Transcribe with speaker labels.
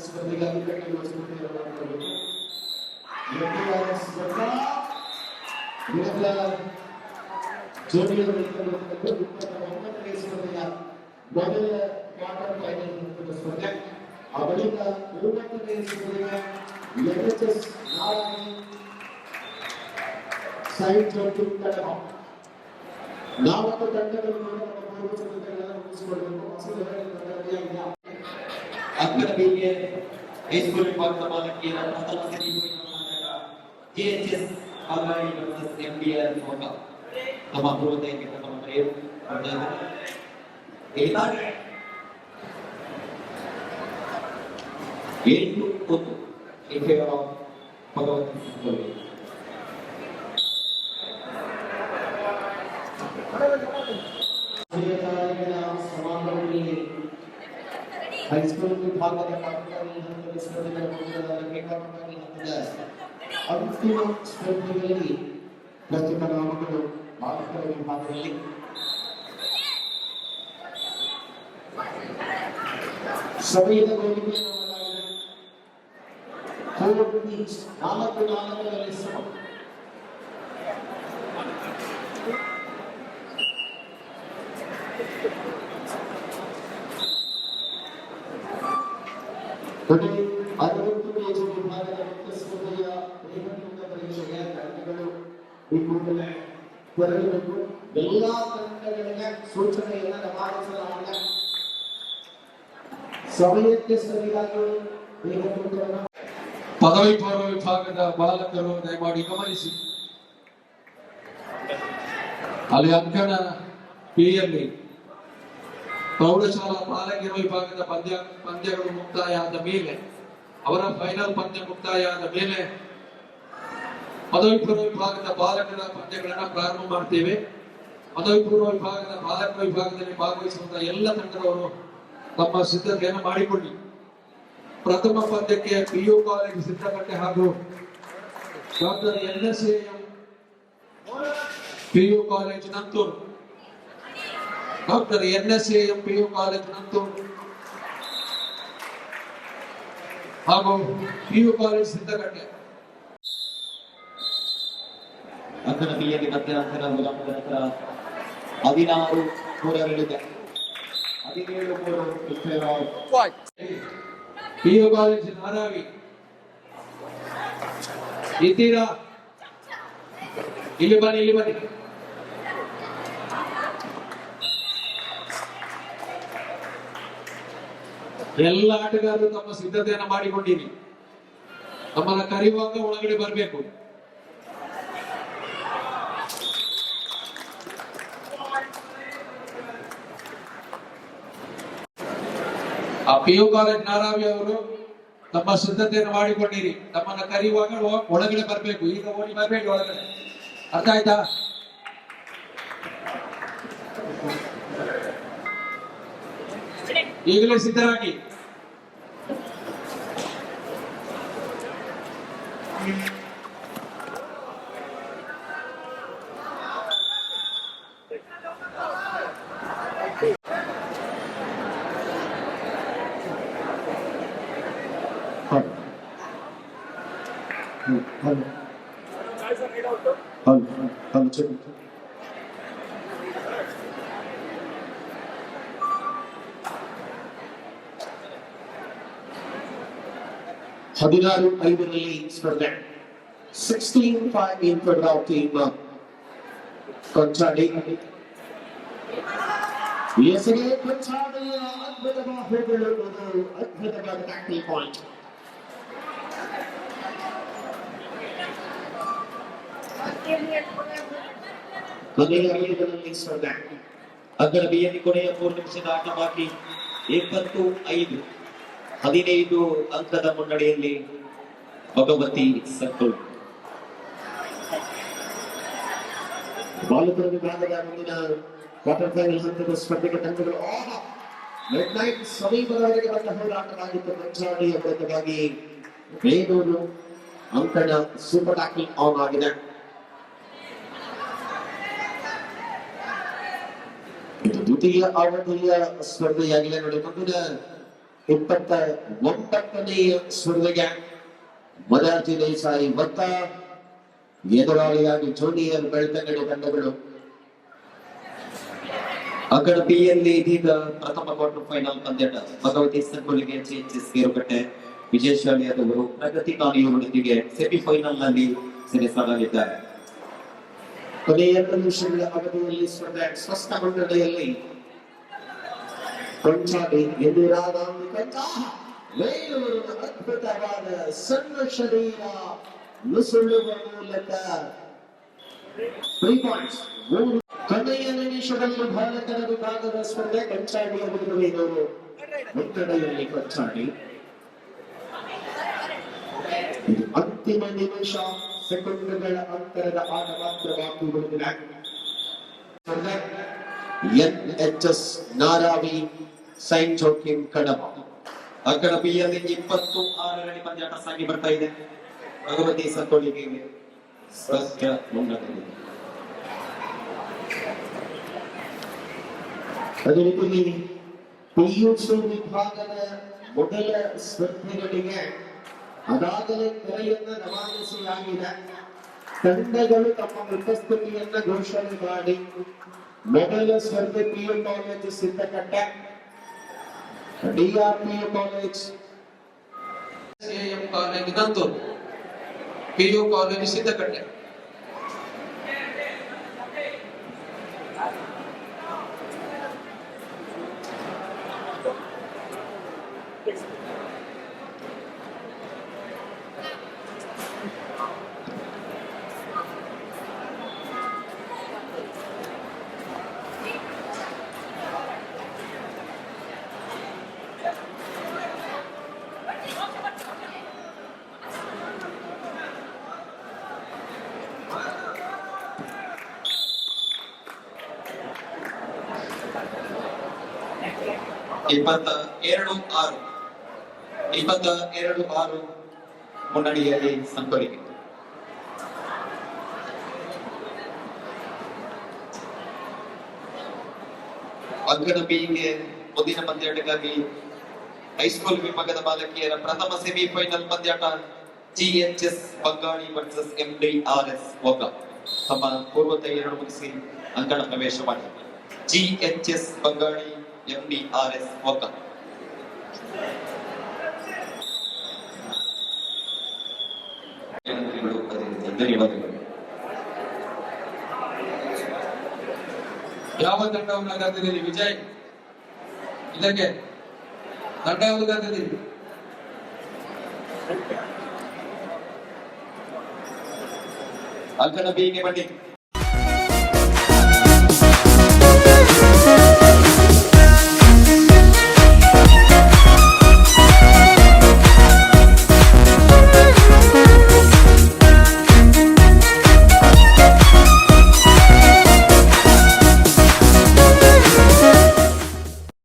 Speaker 1: seperti kami seperti High-School Pagkabalan Kira Atau Sedibu JHS Agari versus MBR Mokal Nama Purwata yang kita kemarin pada kita itu untuk Ikeo Pagawati Sedibu High-School Pagkabalan ಅಂತಿಮ ಸ್ಪರ್ಧೆಗಳಲ್ಲಿ ಪ್ರಸ್ತುತ ನಾಮಗಳು ಬಾಲಕರ ವಿಭಾಗದಲ್ಲಿ ಸಭೆಯ ಗೋಲಿಗೆ ನಾಲ್ಕರಲ್ಲಿ ಸಮ ಎಲ್ಲಾ ತಂಡಗಳಿಗೆ ಸೂಚನೆಯನ್ನು ರವಾನಿಸಲಾಗಿದೆ ಸಮಯಕ್ಕೆ ಸರಿಯಾಗಿ
Speaker 2: ಪದವಿ ಪೂರ್ವ ವಿಭಾಗದ ಬಾಲಕರು ದಯಮಾಡಿ ಗಮನಿಸಿ ಅಲ್ಲಿ ಅಂಕಣ ಪಿಯಲ್ಲಿ ಪ್ರೌಢಶಾಲಾ ಬಾಲಕಿಯರ ವಿಭಾಗದ ಪಂದ್ಯಗಳು ಮುಕ್ತಾಯ ಆದ ಮೇಲೆ ಅವರ ಫೈನಲ್ ಪಂದ್ಯ ಮುಕ್ತಾಯ ಆದ ಮೇಲೆ ಪದವಿ ಪೂರ್ವ ವಿಭಾಗದ ಬಾಲಕರ ಪಂದ್ಯಗಳನ್ನ ಪ್ರಾರಂಭ ಮಾಡ್ತೇವೆ. ಪದವಿ ಪೂರ್ವ ವಿಭಾಗದ ಬಾಲಕರ ವಿಭಾಗದಲ್ಲಿ ಭಾಗವಹಿಸುವಂತಹ ಎಲ್ಲ ತಂಡದವರು ತಮ್ಮ ಸಿದ್ಧತೆಯನ್ನು ಮಾಡಿಕೊಳ್ಳಿ. ಪ್ರಥಮ ಪಂದ್ಯಕ್ಕೆ ಪಿಯು ಕಾಲೇಜು ಸಿದ್ದಕಟ್ಟೆ ಹಾಗೂ doctor NSAM PU college Nanthoor, doctor NSAM PU college Nanthoor ಹಾಗೂ ಪಿಯು ಕಾಲೇಜು ಸಿದ್ದಕಟ್ಟೆ
Speaker 1: ಅಂಕಣ ಪಿಯಲ್ಲಿ ಮಧ್ಯಂತರ ವಿಳಂಬದ ನಂತರ 16 ಮೂರರಲ್ಲಿದೆ 17
Speaker 2: ಪಿಯು ಕಾಲೇಜು ಧಾರಾವಿ ಇದ್ದೀರಾ? ಇಲ್ಲಿ ಬನ್ನಿ. ಎಲ್ಲ ಆಟಗಾರರು ತಮ್ಮ ಸಿದ್ಧತೆಯನ್ನು ಮಾಡಿಕೊಂಡಿರಿ. ತಮ್ಮನ್ನ ಕರೆಯುವಾಗ ಒಳಗಡೆ ಬರಬೇಕು. ಆ ಪಿಯು ಕಾಲೇಜ್ ನಾರಾವಿ ಅವರು ತಮ್ಮ ಸಿದ್ಧತೆಯನ್ನು ಮಾಡಿಕೊಂಡಿರಿ. ತಮ್ಮನ್ನ ಕರೆಯುವಾಗ ಒಳಗಡೆ ಬರಬೇಕು. ಈಗ ಓಡಿ ಬರಬೇಡಿ ಒಳಗಡೆ. ಅರ್ಥ ಆಯ್ತಾ? ಈಗಲೇ ಸಿದ್ಧರಾಗಿ.
Speaker 1: ಹದಿನಾರು 5ರಲ್ಲಿ ಸ್ಪರ್ಧೆ 16-5 in favor of team Konchady. ಎಸಗೆ ಕೊಂಚಾಡಿಯ ಅದ್ಭುತವಾದ ಹೋಗಲು ಅದ್ಭುತವಾದ ಟ್ಯಾಕ್ಟಿಕ್ ಪಾಯಿಂಟ್. ಕೊನೆಯ 5ರಲ್ಲಿ ಸ್ಪರ್ಧೆ ಅದರ ಬಿಯಲ್ಲಿ ಕೊನೆಯ 3 ನಿಮಿಷದ ಆಟ ಬಾಕಿ 25 15 ಅಂಕದ ಮುನ್ನಡೆಯಲ್ಲಿ ಭಗವತಿ ಸಂತೋಷ್. ಬಾಲಕರ ವಿಭಾಗದ ಮುಂದಿನ ಕ್ವಾರ್ಟರ್ ಫೈನಲ್ ಹಂತದ ಸ್ಪರ್ಧೆಗೆ ತಂಡಗಳು ಮಿಡ್ ನೈಟ್ ಸಮೀಪದವರೆಗೆ ಬಂದ ಹೋರಾಟವಾಗಿತ್ತು. ಮಂಚಾಡಿ ಅಭ್ಯರ್ಥಿಗಾಗಿ ಬೇಲೂರು ಅಂಕಣ ಸೂಪರ್ ಟ್ಯಾಕ್ಲಿಂಗ್ ಆನ್ ಆಗಿದೆ. ಇದು ದ್ವಿತೀಯ ಅವಧಿಯ ಸ್ಪರ್ಧೆಯಾಗಿದೆ ನೋಡಿ. ಮುಂದಿನ 29ನೇ ಸ್ಪರ್ಧೆಗೆ ಮೊರಾರ್ಜಿ ದೇಸಾಯಿ ಭತ್ತ ಎದುರಾಳಿಯಾಗಿ ಜೂನಿಯರ್ ಬೆಳ್ತಂಗಡಿ ತಂಡಗಳು. ಅಕಡಪಿಯಲ್ಲಿ ಇದೀಗ ಪ್ರಥಮ ಕ್ವಾರ್ಟರ್ ಫೈನಲ್ ಪಂದ್ಯಾಟ ಭಗವತಿ ಸಂಕೋಲಿಗೆ ಜಿಎಚ್ಎಸ್ ಗೇರುಕಟ್ಟೆ ವಿಜಯಶಾಲಿಯಾದವರು ಪ್ರಗತಿ ಕಾಣಿಯವರೊಂದಿಗೆ ಸೆಮಿಫೈನಲ್ ನಲ್ಲಿ ಸೆಣಸಾಡಲಿದ್ದಾರೆ. ಕೊನೆಯ 2 ನಿಮಿಷಗಳ ಅವಧಿಯಲ್ಲಿ ಸ್ಪರ್ಧೆ ಸ್ಪಷ್ಟ ಮುನ್ನಡೆಯಲ್ಲಿ ಕೊಂಚಾಡಿ ಅದ್ಭುತವಾದ ಸಣ್ಣ ಶರೀರ ನುಸುಳುವ ಮೂಲಕ 3 ಪಾಯಿಂಟ್ಸ್. ಕೊನೆಯ ನಿಮಿಷದಲ್ಲಿ ಬಾಲಕರ ವಿಭಾಗದ ಸ್ಪರ್ಧೆ ಕೊಂಚಾಡಿಯ ವಿರುದ್ಧವೇನವರು ಮುನ್ನಡೆಯಲ್ಲಿ ಕೊಂಚಾಡಿ. ಇದು ಅಂತಿಮ ನಿಮಿಷ ಸೆಕೆಂಡ್ಗಳ ಅಂತರದ ಆಟ ಮಾತ್ರ ಬಾಕಿ ಉಳಿದಿದೆ. ಎನ್ಎಚ್ಎಸ್ ನಾರಾವಿ ಸೈಂಟ್ ಜೋಕಿಮ್ ಕಡಬ. ಅಕಡಪಿಯಲ್ಲಿ 26ನೇ ಪಂದ್ಯಾಟ ಸಾಗಿ ಬರ್ತಾ ಇದೆ. ಭಗವತಿ ಸಂಕೋಲಿಗೆ ಸ್ಪಷ್ಟ ಮುನ್ನಡೆ. ಅದೇ ರೀತಿ ಪಿಯುಸಿ ವಿಭಾಗದ ಮೊದಲ ಸ್ಪರ್ಧೆಗಳಿಗೆ ಅದಾಗಲೇ ಕರೆಯನ್ನ ರವಾನಿಸಲಾಗಿದೆ. ತಂಡಗಳು ತಮ್ಮ ಉಪಸ್ಥಿತಿಯನ್ನ ಘೋಷಣೆ ಮಾಡಿ ಮೊದಲ ಸ್ಪರ್ಧೆ PU college Siddakatte, DRPU college,
Speaker 2: CM college Nanthur, PU college Siddakatte. ಇಪ್ಪತ್ತೆರಡು ಆರು ಮುನ್ನಡೆಯಲ್ಲಿ ಸಂಕೋಲಿಗೆ. ಅಗ್ಗನಬಿಗೆ ಮುಂದಿನ ಪಂದ್ಯಾಟಕ್ಕಾಗಿ ಹೈಸ್ಕೂಲ್ ವಿಭಾಗದ ಬಾಲಕಿಯರ ಪ್ರಥಮ ಸೆಮಿಫೈನಲ್ ಪಂದ್ಯಾಟ ಜಿಎಚ್ಎಸ್ ಬಂಗಾಳಿ ವರ್ಸಸ್ ಎಂಡಿಆರ್ಎಸ್ ಒಗ. ತಮ್ಮ ಪೂರ್ವ ತಯಾರಿ ಮುಗಿಸಿ ಅಂಕಣ ಪ್ರವೇಶ ಮಾಡಿ ಜಿಎಚ್ಎಸ್ ಬಂಗಾಳಿ ಎಂಡಿಆರ್ಎಸ್ ಒಗ. ಧನ್ಯವಾದಗಳು. ಯಾವ ತಂಡವನ್ನು ಕರೆದಿದ್ದೀರಿ ವಿಜಯ್? ಇದಕ್ಕೆ ತಂಡ ಯಾವುದು ಕರೆದಿದ್ದೀರಿ?
Speaker 1: ಅಗ್ಗನಬಿಗೆ ಬನ್ನಿ.